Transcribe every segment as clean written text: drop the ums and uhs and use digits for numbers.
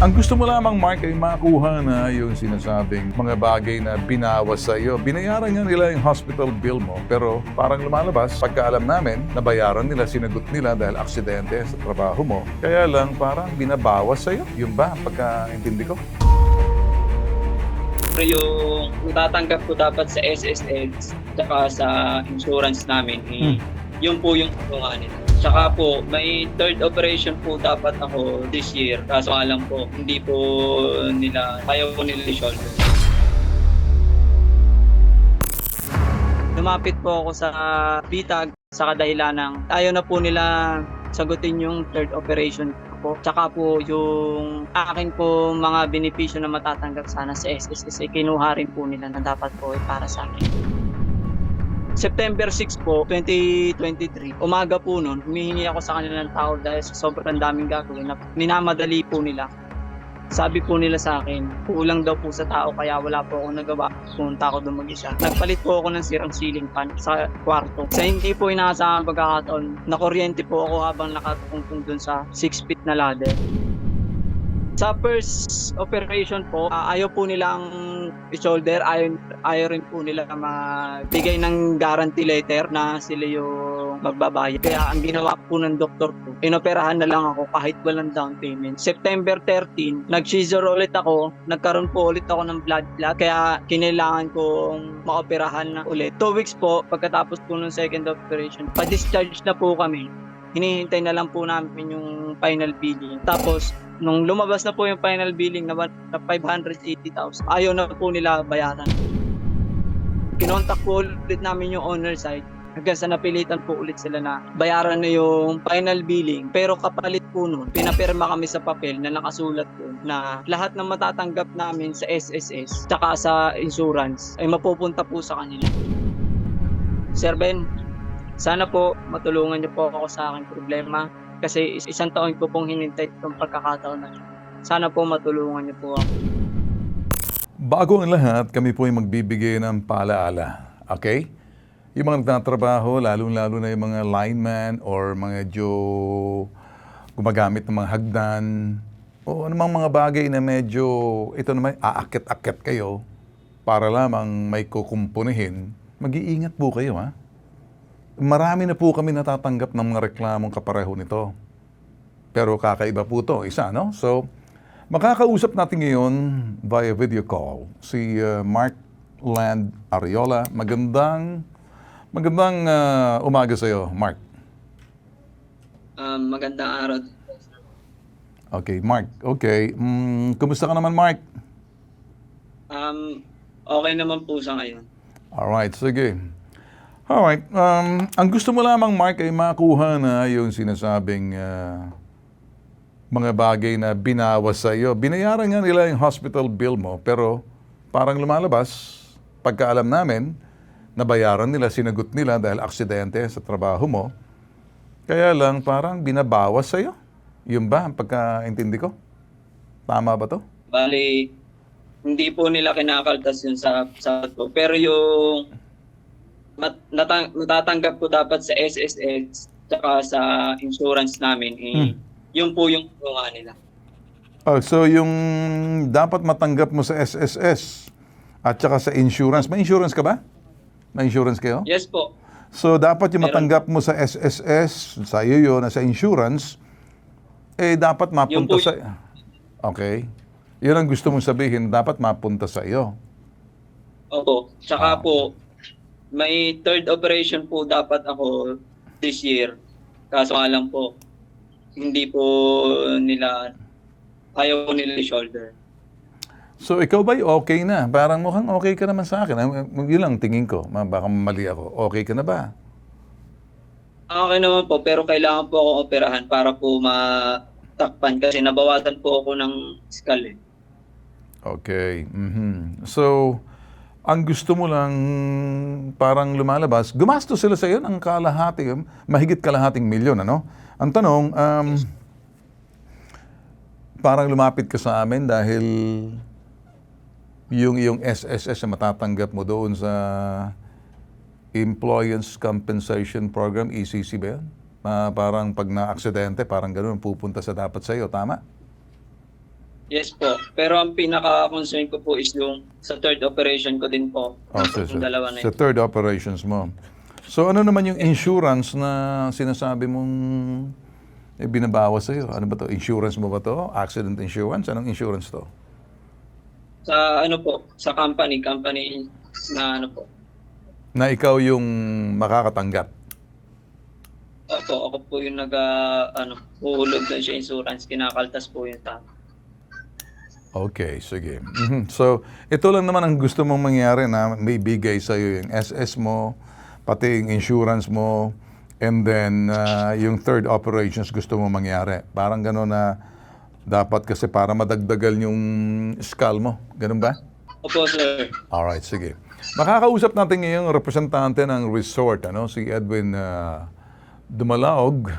Ang gusto mo lamang, Mark, ay makuha na yung sinasabing mga bagay na binawas sa iyo. Binayaran nga nila yung hospital bill mo, pero parang lumalabas, pagkaalam namin, nabayaran nila, sinagot nila dahil aksidente sa trabaho mo. Kaya lang parang binabawas sa iyo. Yun ba, pagkaintindi ko? Pero yung natatanggap ko dapat sa SSS tsaka sa insurance namin, yun po yung kuha nila. Tsaka po, may third operation po dapat ako this year. Kaso alam po, hindi po nila, ayaw po nila i-shoulder. Lumapit po ako sa bitag sa kadahilan ng ayaw na po nila sagutin yung third operation po. Tsaka po yung akin po mga benepisyo na matatanggap sana sa SSS ay kinuha rin po nila na dapat po ay para sa akin. September 6 po, 2023, umaga po noon, humihingi ako sa kanila ng tao dahil sa sobrang daming gagawin na minamadali po nila. Sabi po nila sa akin, kulang daw po sa tao kaya wala po akong nagawa. Pumunta ako doon mag-isa. Nagpalit po ako ng sirang ceiling fan sa kwarto. Sa hindi po inaasahang pagkakataon, nakuryente po ako habang nakatungtong doon sa 6 feet na ladder. Sa first operation po, ayaw po nilang i-shoulder, ayaw rin po nila magbigay ng guarantee letter na sila yung magbabayad. Kaya ang ginawa po ng doktor ko, inoperahan na lang ako kahit walang down payment. September 13, nag-scissor ulit ako, nagkaroon po ulit ako ng blood clot, kaya kinailangan kong maoperahan na ulit. 2 weeks po, pagkatapos po ng second operation, pa-discharge na po kami. Hinihintay na lang po namin yung final billing. Tapos, nung lumabas na po yung final billing na 580,000, ayaw na po nila bayaran. Kinontak po ulit namin yung owner side hanggang sa napilitan po ulit sila na bayaran na yung final billing. Pero kapalit po nun, pinapirma kami sa papel na nakasulat po na lahat ng matatanggap namin sa SSS tsaka sa insurance ay mapupunta po sa kanila. Sir Ben, sana po matulungan niyo po ako sa aking problema kasi isang taon ko pong hinintay itong pagkakataon na ito. Sana po matulungan niyo po ako. Bago ang lahat, kami po ay magbibigay ng paalaala. Okay? Yung mga nagtatrabaho, lalong-lalo na yung mga lineman or mga gumagamit ng mga hagdan o anumang mga bagay na medyo ito naman aakit-akit kayo para lamang may kukumpunihin, mag-iingat po kayo, ha? Marami na po kami natatanggap ng mga reklamong kapareho nito. Pero kakaiba po to, isa, no? So, makakausap natin ngayon via video call si Mark Land Ariola. Magandang umaga sa iyo, Mark. Magandang araw. Okay, Mark. Okay. Kumusta ka naman, Mark? Okay naman po sa ngayon. Alright, sige. Alright. Ang gusto mo lamang, Mark, ay makuha na yung sinasabing mga bagay na binawas sa iyo. Binayaran nga nila yung hospital bill mo, pero parang lumalabas, pagkaalam namin, nabayaran nila, sinagot nila dahil aksidente sa trabaho mo. Kaya lang parang binabawas sa iyo. Yun ba ang pagkaintindi ko? Tama ba to? Bali, hindi po nila kinakaltas yun sa to. Pero yung natatanggap ko dapat sa SSS tsaka sa insurance namin, yun po yung kuha nila. Oh, so yung dapat matanggap mo sa SSS at saka sa insurance. May insurance ka ba? May insurance kayo? Yes po. So dapat yung Meron. matanggap mo sa SSS, sa iyo yun, sa insurance, eh dapat mapunta Yung po sa... Okay. Yun ang gusto mong sabihin, dapat mapunta sa iyo. Opo. Tsaka po, may third operation po dapat ako this year. Kaso nga lang po, hindi po nila, ayaw po nila i-shoulder. So ikaw ba'y okay na? Parang mukhang okay ka naman sa akin. Yun lang tingin ko. Baka mali ako. Okay ka na ba? Okay naman po, pero kailangan po ako operahan para po matakpan kasi nabawasan po ako ng skull eh. Okay. So, ang gusto mo lang parang lumalabas, gumastos sila sa iyo ng mahigit kalahating milyon, ano? Ang tanong, parang lumapit ka sa amin dahil yung SSS na matatanggap mo doon sa Employees Compensation Program, ECC ba yun? Parang pag na-aksidente, parang gano'n, pupunta sa dapat sa iyo, tama? Yes po. Pero ang pinaka-concern ko po is yung sa third operation ko din po. Oh, Yung dalawa na sa yun. third operations mo. So ano naman yung insurance na sinasabi mong binabawas sa'yo? Ano ba to? Insurance mo ba to? Accident insurance? Anong insurance to? Sa ano po, sa company na ano po. Na ikaw yung makakatanggap. Ako po yung uhulog doon sa insurance, kinakaltas po yun sa akin. Okay, sige. So, ito lang naman ang gusto mong mangyari na may bigay sa'yo yung SS mo, pati yung insurance mo, and then yung third operations gusto mong mangyari. Parang gano'n na dapat kasi para madagdagal yung skull mo. Ganun ba? Opo, sir. Alright, sige. Makakausap natin ngayon yung representante ng resort, si Edwin Dumalaog.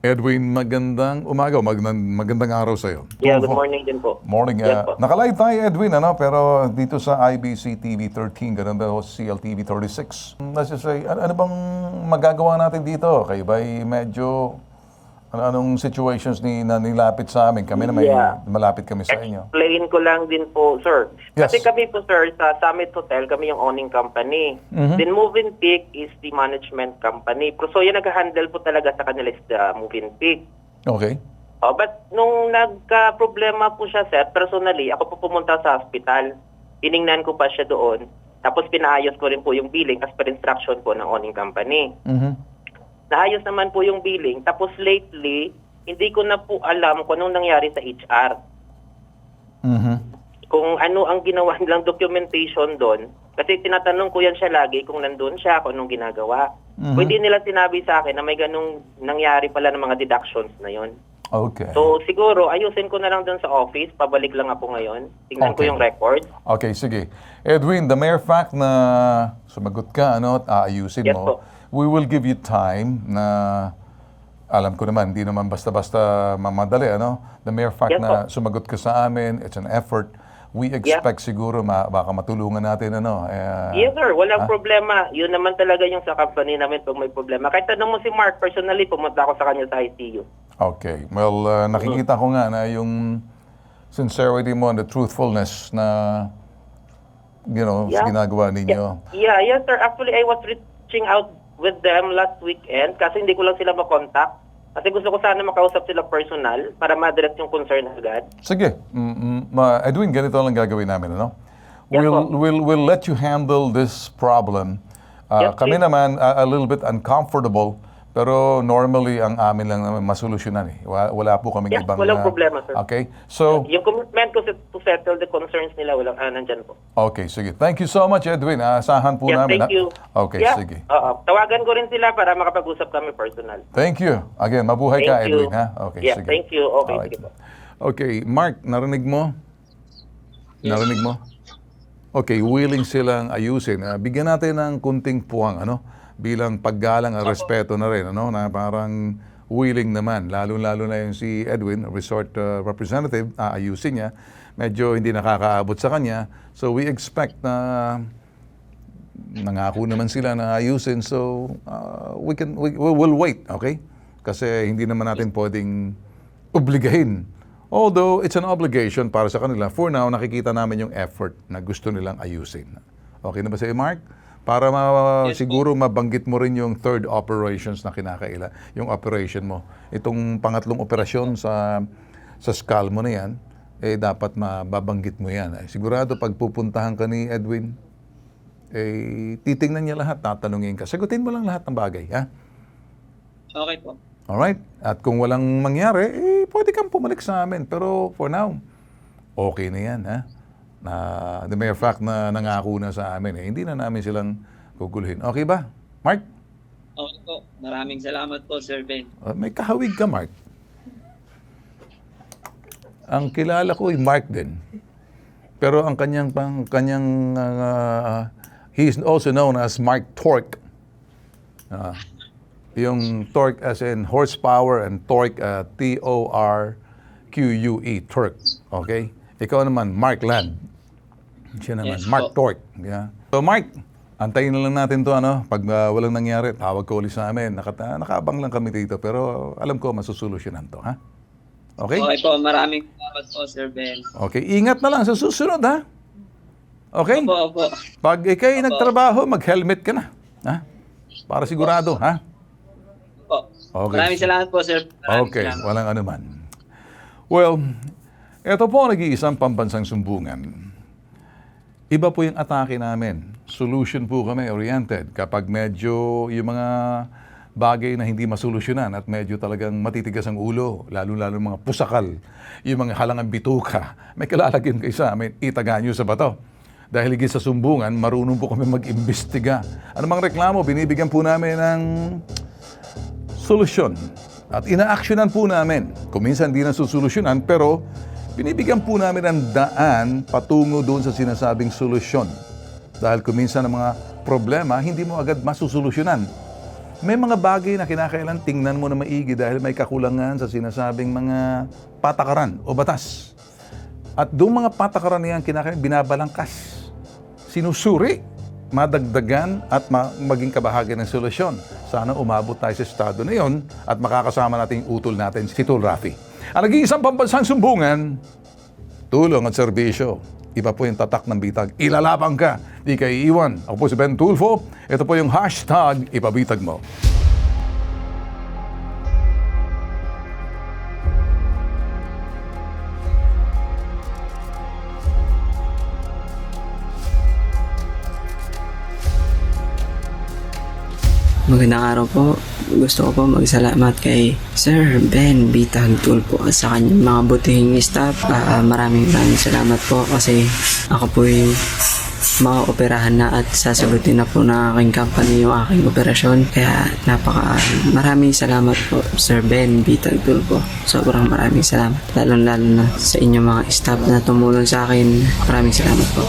Edwin, magandang umaga, magandang araw sa'yo. Yeah, good morning din po. Morning. Yes po. Nakalive tayo, Edwin, pero dito sa IBC TV 13, ganun daw CLTV 36. Nasisay, ano bang magagawa natin dito? Kayo ba'y medyo, anong situations na nilapit sa amin? Kami na malapit kami sa inyo. Explain ko lang din po, sir. Yes. Kasi kami po, sir, sa Summit Hotel, kami yung owning company. Then Moving Peak is the management company. So yung nag-handle po talaga sa kanila is the Moving Peak. Okay. But nung nagka-problema po siya, sir, personally, ako po pumunta sa hospital. Tiningnan ko pa siya doon. Tapos pinaayos ko rin po yung billing as per instruction po ng owning company. Naayos naman po yung billing. Tapos lately, hindi ko na po alam kung anong nangyari sa HR. Kung ano ang ginawa nilang documentation doon. Kasi tinatanong ko yan siya lagi kung nandun siya, kung anong ginagawa. Kung hindi nila sinabi sa akin na may ganung nangyari pala ng mga deductions na yon. Okay. So siguro, ayusin ko na lang doon sa office. Pabalik lang ako ngayon. Tingnan ko Okay. yung record. Okay, sige. Edwin, the mere fact na sumagot ka, at aayusin Yes mo, po. we will give you time na, alam ko naman, hindi naman basta-basta mamadali, The mere fact Yes na sumagot ka sa amin, it's an effort. We expect siguro baka matulungan natin, Yes, sir. Walang problema. Yun naman talaga yung sa company namin pag may problema. Kahit tanong mo si Mark, personally, pumunta ako sa kanya sa ICU. Okay. Well, nakikita ko nga na yung sincerity mo and the truthfulness na, sa Yeah. ginagawa ninyo. Yeah, yes, sir. Actually, I was reaching out with them last weekend kasi hindi ko lang sila makontak. Kasi gusto ko sana makausap sila personal para ma-address yung concern agad. Sige. Edwin, ganito lang gagawin namin, Yes, We'll let you handle this problem. Yes, Kami please. naman, a little bit uncomfortable, pero normally, ang amin lang naman masolusyonan Wala po kaming Yes, ibang... walang problema, sir. Okay? So, Yung commitment ko to settle the concerns nila, nandyan po. okay, sige. Thank you so much, Edwin. Asahan po Yes, namin. thank you. Okay, Yeah, sige. tawagan ko rin sila para makapag-usap kami personal. Thank you. Again, mabuhay ka, Thank you. Edwin, ha? Okay, Yeah, sige. thank you. Okay, Alright. sige po. Okay, Mark, narinig mo? Narinig mo? Okay, willing silang ayusin. Bigyan natin ng kunting puwang, bilang paggalang at respeto na rin, na parang willing naman. Lalo-lalo na yung si Edwin, resort representative, ayusin niya. Medyo hindi nakakaabot sa kanya. So we expect na nangako naman sila na ayusin. So we'll wait, okay? Kasi hindi naman natin pwedeng obligahin. Although it's an obligation para sa kanila. For now, nakikita namin yung effort na gusto nilang ayusin. Okay na ba sa'yo, Mark? Para siguro mabanggit mo rin yung third operations na kinakaila, yung operation mo. Itong pangatlong operasyon sa skull mo na yan, dapat mababanggit mo yan. Sigurado pag pupuntahan ka ni Edwin, titingnan niya lahat, tatanungin ka. Sagutin mo lang lahat ng bagay, ha? Okay po. Alright? At kung walang mangyari, pwede kang pumalik sa amin. Pero for now, okay na yan, ha? Na the mere fact na nangako na sa amin, hindi na namin silang guguluhin. Okay ba? Mark? Okay po. Maraming salamat po, Sir Ben. May kahawig ka, Mark. Ang kilala ko ay Mark din. Pero ang he is also known as Mark Torque. Yung torque as in horsepower and torque, T-O-R-Q-U-E, torque. Okay? Ikaw naman, Mark Land. Siya naman, Yes, Mark po. Torque. Yeah. So Mark, antayin na lang natin to Pag walang nangyari, tawag ko ulit sa amin. Nakaabang lang kami dito, pero alam ko masusolusyonan to, ha? Okay? Okay po, maraming salamat po, Sir Ben. Okay, ingat na lang sa susunod, ha? Okay? Opo. Pag ikay nagtrabaho, mag-helmet ka na. Ha? Para sigurado, ha? Opo. Okay. Maraming salamat po, Sir. Maraming Okay, salamat. walang anuman. Well, ito po ang nag-iisang pambansang sumbungan. Iba po yung atake namin. Solution po kami, oriented. Kapag medyo yung mga bagay na hindi masolusyonan at medyo talagang matitigas ang ulo, lalo-lalo mga pusakal, yung mga halangang bituka, may kalalagyan kayo sa amin, itaga nyo sa bato. Dahil higit sa sumbungan, marunong po kami mag-imbestiga. Ano mang reklamo, binibigyan po namin ng solusyon. At ina-actionan po namin. Kung minsan hindi na susolusyonan, pero binibigyan po namin ng daan patungo doon sa sinasabing solusyon. Dahil kung minsan ang mga problema, hindi mo agad masusolusyonan. May mga bagay na kinakailan tingnan mo na maigi dahil may kakulangan sa sinasabing mga patakaran o batas. At doon mga patakaran niyan kinakailan binabalangkas, sinusuri, madagdagan at maging kabahagi ng solusyon. Sana umabot tayo sa estado na yon at makakasama natin yung utol natin, si Tol Rafi. Ang nag-iisang pambansang sumbungan, tulong at serbisyo. Iba po yung tatak ng bitag. Ilalabang ka, di ka iiwan. Ako po si Ben Tulfo. Ito po yung hashtag ipabitag mo. Magandang araw po. Gusto ko po magsalamat kay Sir Ben Bitag Tulfo at sa kanyang mga butihing staff. Maraming salamat po kasi ako po yung makaoperahan na at sasagutin na po ng aking company yung aking operasyon. Kaya maraming salamat po Sir Ben Bitag Tulfo. Sobrang maraming salamat. Lalo na sa inyong mga staff na tumulong sa akin. Maraming salamat po.